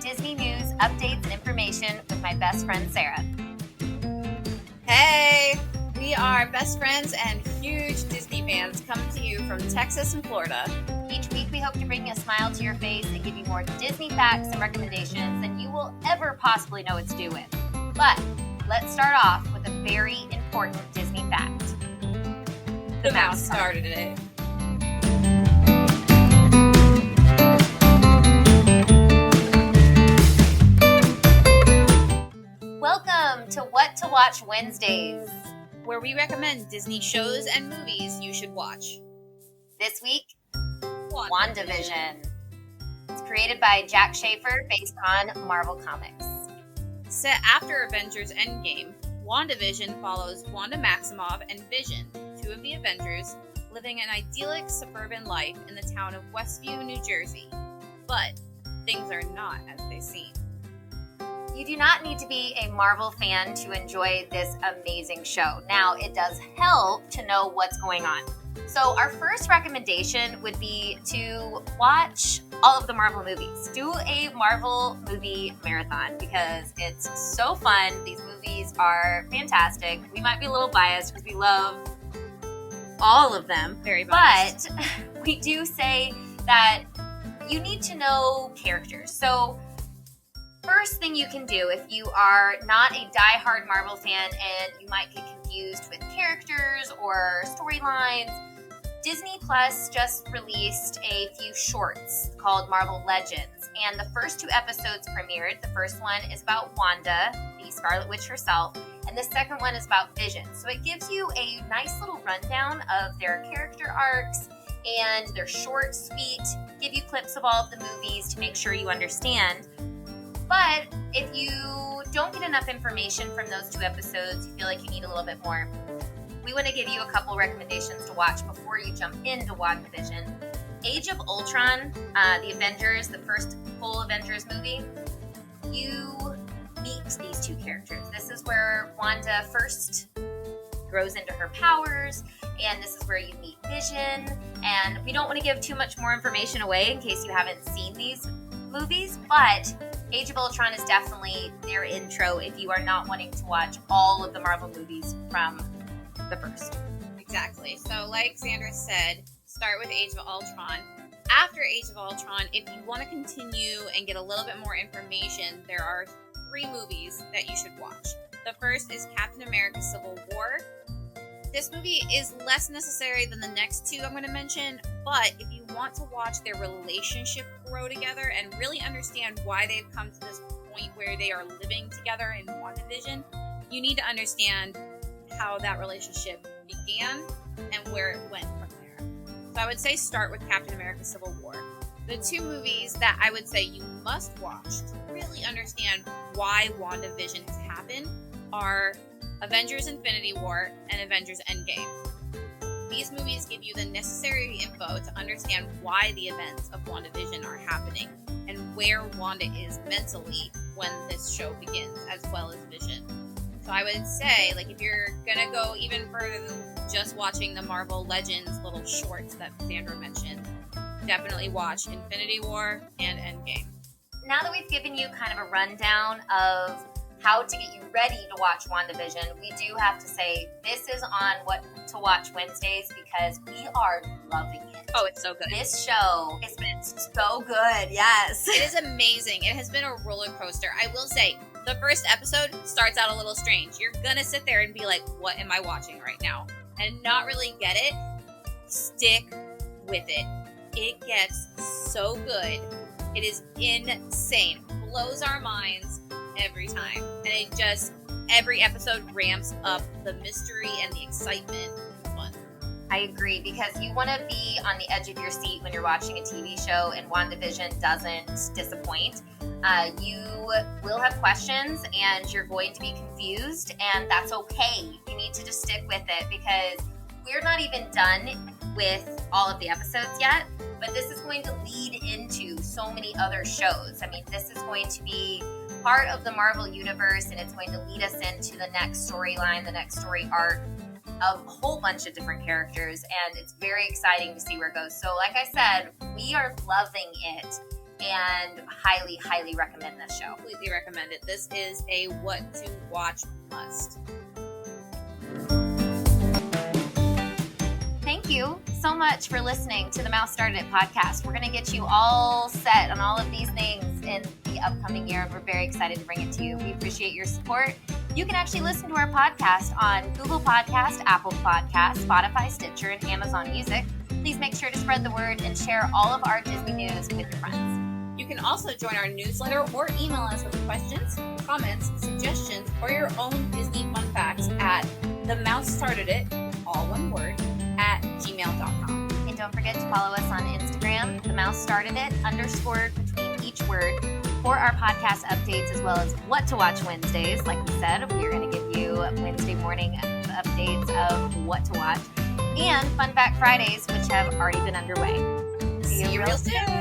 Disney news, updates, and information with my best friend, Sarah. Hey, we are best friends and huge Disney fans coming to you from Texas and Florida. Each week, we hope to bring a smile to your face and give you more Disney facts and recommendations than you will ever possibly know what to do with. But let's start off with a very important Disney fact. The mouse started it. Welcome to What to Watch Wednesdays, where we recommend Disney shows and movies you should watch. This week, WandaVision. It's created by Jack Schaefer based on Marvel Comics. Set after Avengers Endgame, WandaVision follows Wanda Maximoff and Vision, two of the Avengers, living an idyllic suburban life in the town of Westview, New Jersey. But things are not as they seem. You do not need to be a Marvel fan to enjoy this amazing show. Now, it does help to know what's going on. So our first recommendation would be to watch all of the Marvel movies. Do a Marvel movie marathon because it's so fun. These movies are fantastic. We might be a little biased because we love all of them. Very biased. But we do say that you need to know characters. So first thing you can do if you are not a diehard Marvel fan and you might get confused with characters or storylines, Disney Plus just released a few shorts called Marvel Legends, and the first two episodes premiered. The first one is about Wanda, the Scarlet Witch herself, and the second one is about Vision. So it gives you a nice little rundown of their character arcs, and they're short, sweet, give you clips of all of the movies to make sure you understand. But if you don't get enough information from those two episodes, you feel like you need a little bit more, we want to give you a couple recommendations to watch before you jump into WandaVision. Age of Ultron, the Avengers, the first full Avengers movie, you meet these two characters. This is where Wanda first grows into her powers, and this is where you meet Vision. And we don't want to give too much more information away in case you haven't seen these movies, but Age of Ultron is definitely their intro if you are not wanting to watch all of the Marvel movies from the first. Exactly. So like Sandra said, start with Age of Ultron. After Age of Ultron, if you want to continue and get a little bit more information, there are 3 movies that you should watch. The first is Captain America Civil War. This movie is less necessary than the next 2 I'm going to mention, but if you want to watch their relationship grow together and really understand why they've come to this point where they are living together in WandaVision, you need to understand how that relationship began and where it went from there. So I would say start with Captain America Civil War. The 2 movies that I would say you must watch to really understand why WandaVision has happened are Avengers Infinity War and Avengers Endgame. These movies give you the necessary info to understand why the events of WandaVision are happening and where Wanda is mentally when this show begins, as well as Vision. So I would say, like, if you're gonna go even further than just watching the Marvel Legends little shorts that Sandra mentioned, definitely watch Infinity War and Endgame. Now that we've given you kind of a rundown of how to get you ready to watch WandaVision, we do have to say this is on What to Watch Wednesdays because we are loving it. Oh, it's so good. This show has been so good, yes. It is amazing. It has been a roller coaster. I will say, the first episode starts out a little strange. You're gonna sit there and be like, what am I watching right now? And not really get it. Stick with it. It gets so good. It is insane. Blows our minds every time. And it just, every episode ramps up the mystery and the excitement. Fun. I agree, because you want to be on the edge of your seat when you're watching a TV show, and WandaVision doesn't disappoint. You will have questions and you're going to be confused, and that's okay. You need to just stick with it because we're not even done with all of the episodes yet, but this is going to lead into so many other shows. I mean, this is going to be part of the Marvel universe, and it's going to lead us into the next storyline, the next story arc of a whole bunch of different characters, and it's very exciting to see where it goes. So like I said, we are loving it. and highly, highly recommend this show. Completely recommend it. This is a what to watch must. Thank you so much for listening to the Mouse Started It podcast. We're going to get you all set on all of these things in the upcoming year, and we're very excited to bring it to you. We appreciate your support. You can actually listen to our podcast on Google Podcast, Apple Podcast, Spotify, Stitcher, and Amazon Music. Please make sure to spread the word and share all of our Disney news with your friends. You can also join our newsletter or email us with questions, comments, suggestions, or your own Disney fun facts at themouseStartedIt, all one word, at gmail.com. And don't forget to follow us on Instagram, _between each word, for our podcast updates, as well as what to watch Wednesdays. Like we said, we're going to give you Wednesday morning updates of what to watch, and Fun Fact Fridays, which have already been underway. See you real soon.